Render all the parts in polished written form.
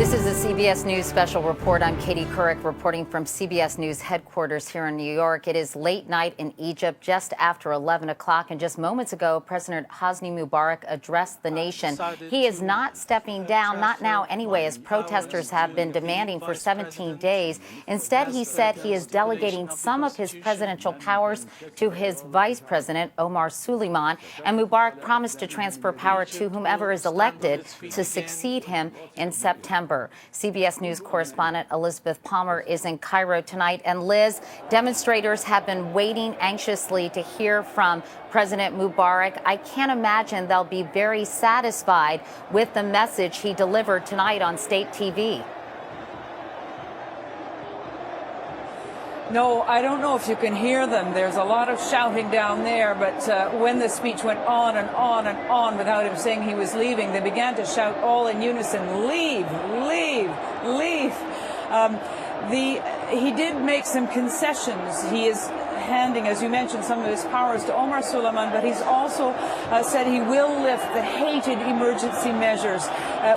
This is a CBS News Special Report. I'm Katie Couric reporting from CBS News headquarters here in New York. It is late night in Egypt, just after 11 o'clock. And just moments ago, President Hosni Mubarak addressed the nation. He is not stepping down, not now anyway, as protesters have been demanding for 17 days. Instead, he said he is delegating some of his presidential powers to his vice president, Omar Suleiman. And Mubarak promised to transfer power to whomever is elected to succeed him in September. CBS News correspondent Elizabeth Palmer is in Cairo tonight. And Liz, demonstrators have been waiting anxiously to hear from President Mubarak. I can't imagine they'll be very satisfied with the message he delivered tonight on state TV. No, I don't know if you can hear them. There's a lot of shouting down there, but when the speech went on and on and on without him saying he was leaving, they began to shout all in unison, "Leave, leave, leave." He did make some concessions. He is handing, as you mentioned, some of his powers to Omar Suleiman, but he's also said he will lift the hated emergency measures,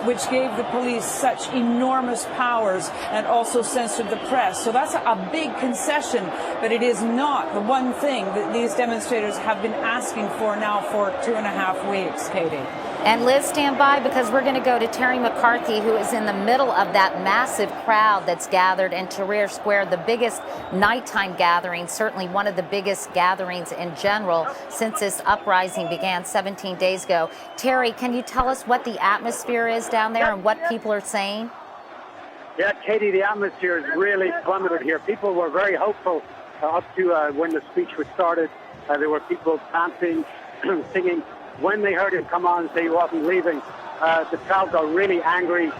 which gave the police such enormous powers and also censored the press. So that's a big concession, but it is not the one thing that these demonstrators have been asking for now for 2.5 weeks, Katie. And Liz, stand by, because we're going to go to Terry McCarthy, who is in the middle of that massive crowd that's gathered in Tahrir Square, the biggest nighttime gathering, certainly one of the biggest gatherings in general since this uprising began 17 days ago. Terry, can you tell us what the atmosphere is down there and what people are saying? Yeah, Katie, the atmosphere is really plummeted here. People were very hopeful up to when the speech was started. There were people chanting, singing. When they heard him come on and say he wasn't leaving, the crowd got really angry.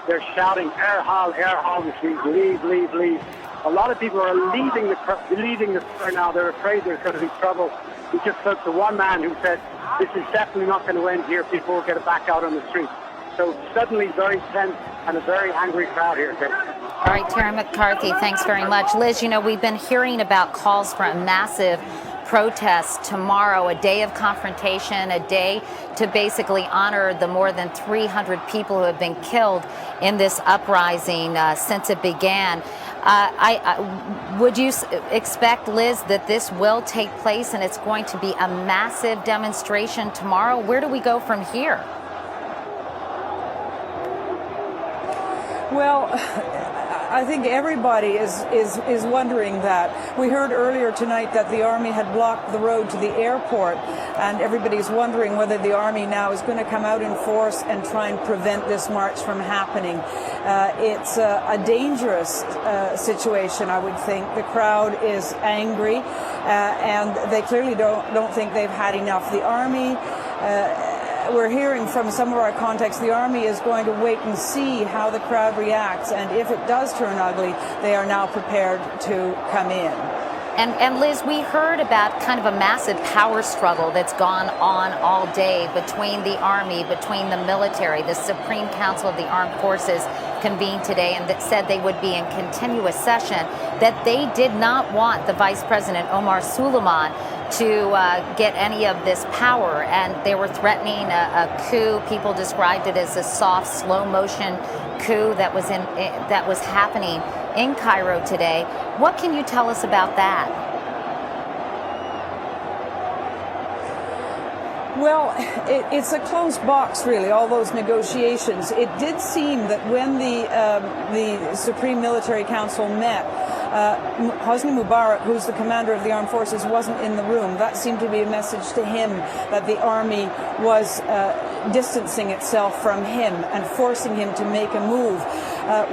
They're shouting, Erhal, which means leave, leave, leave. A lot of people are leaving the square now. They're afraid there's going to be trouble. We just spoke to one man who said, this is definitely not going to end here. People will get back out on the street. So suddenly very tense and a very angry crowd here. All right, Terry McCarthy, thanks very much. Liz, you know, we've been hearing about calls for a massive protest tomorrow, a day of confrontation, a day to basically honor the more than 300 people who have been killed in this uprising since it began. Would you expect, Liz, that this will take place and it's going to be a massive demonstration tomorrow? Where do we go from here? Well, I think everybody is wondering that. We heard earlier tonight that the army had blocked the road to the airport, and everybody's wondering whether the army now is going to come out in force and try and prevent this march from happening. It's a dangerous situation, I would think. The crowd is angry, and they clearly don't think they've had enough. The army, we're hearing from some of our contacts, the army is going to wait and see how the crowd reacts, and if it does turn ugly, they are now prepared to come in. And Liz, we heard about kind of a massive power struggle that's gone on all day between the army, between the military. The Supreme Council of the Armed Forces convened today and that said they would be in continuous session, that they did not want the Vice President Omar Suleiman to get any of this power, and they were threatening a coup. People described it as a soft, slow motion coup that was happening in Cairo today. What can you tell us about that? Well, it's a closed box, really, all those negotiations. It did seem that when the Supreme Military Council met, Hosni Mubarak, who's the commander of the armed forces, wasn't in the room. That seemed to be a message to him that the army was distancing itself from him and forcing him to make a move.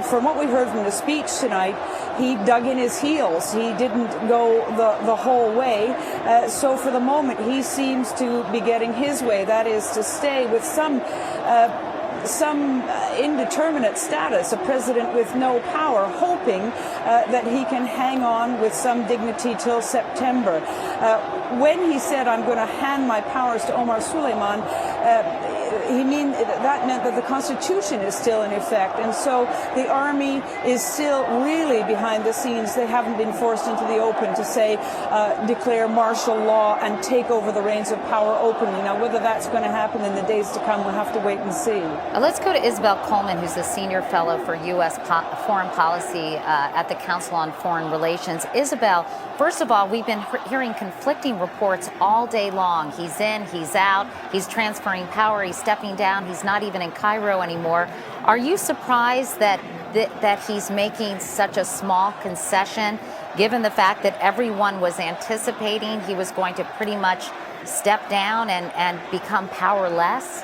From what we heard from the speech tonight, he dug in his heels. He didn't go the whole way. So for the moment, he seems to be getting his way. That is to stay with some indeterminate status, a president with no power, hoping that he can hang on with some dignity till September. When he said, I'm going to hand my powers to Omar Suleiman, that meant that the Constitution is still in effect, and so the army is still really behind the scenes. They haven't been forced into the open to say declare martial law and take over the reins of power openly. Now, whether that's going to happen in the days to come, we'll have to wait and see. Let's go to Isabel Coleman, who's the senior fellow for U.S. foreign policy at the Council on Foreign Relations. Isabel, first of all, we've been hearing conflicting reports all day long. He's in, he's out, he's transferring power, he's stepping down, he's not even in Cairo anymore. Are you surprised that he's making such a small concession, given the fact that everyone was anticipating he was going to pretty much step down and become powerless?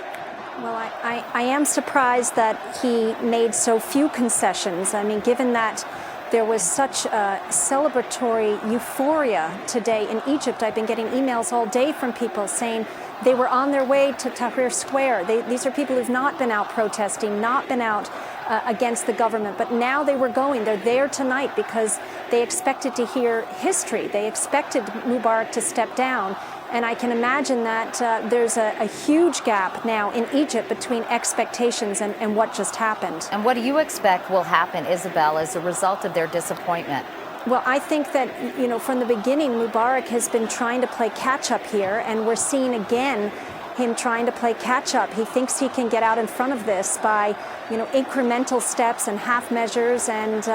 Well, I am surprised that he made so few concessions. I mean, given that there was such a celebratory euphoria today in Egypt. I've been getting emails all day from people saying they were on their way to Tahrir Square. These are people who've not been out protesting, not been out against the government, but now they were going. They're there tonight because they expected to hear history. They expected Mubarak to step down. And I can imagine that there's a huge gap now in Egypt between expectations and what just happened. And what do you expect will happen, Isabel, as a result of their disappointment? Well, I think that, from the beginning, Mubarak has been trying to play catch-up here, and we're seeing again him trying to play catch-up. He thinks he can get out in front of this by, incremental steps and half measures, and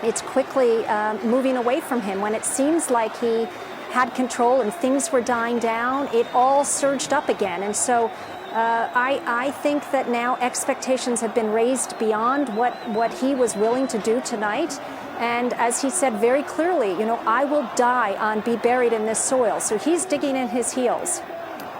it's quickly moving away from him. When it seems like he had control and things were dying down, it all surged up again. And so I think that now expectations have been raised beyond what he was willing to do tonight. And as he said very clearly, I will die be buried in this soil. So he's digging in his heels.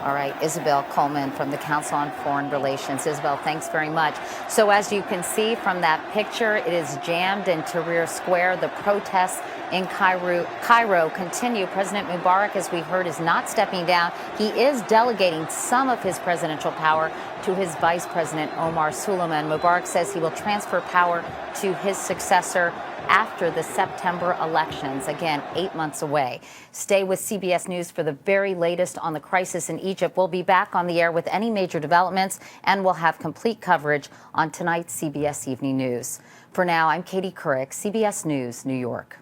All right, Isabel Coleman from the Council on Foreign Relations. Isabel, thanks very much. So as you can see from that picture, it is jammed in Tahrir Square. The protests in Cairo continue. President Mubarak, as we heard, is not stepping down. He is delegating some of his presidential power to his vice president, Omar Suleiman. Mubarak says he will transfer power to his successor after the September elections, again, 8 months away. Stay with CBS News for the very latest on the crisis in Egypt. We'll be back on the air with any major developments, and we'll have complete coverage on tonight's CBS Evening News. For now, I'm Katie Couric, CBS News, New York.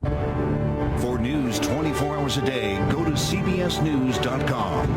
For news 24 hours a day, go to cbsnews.com.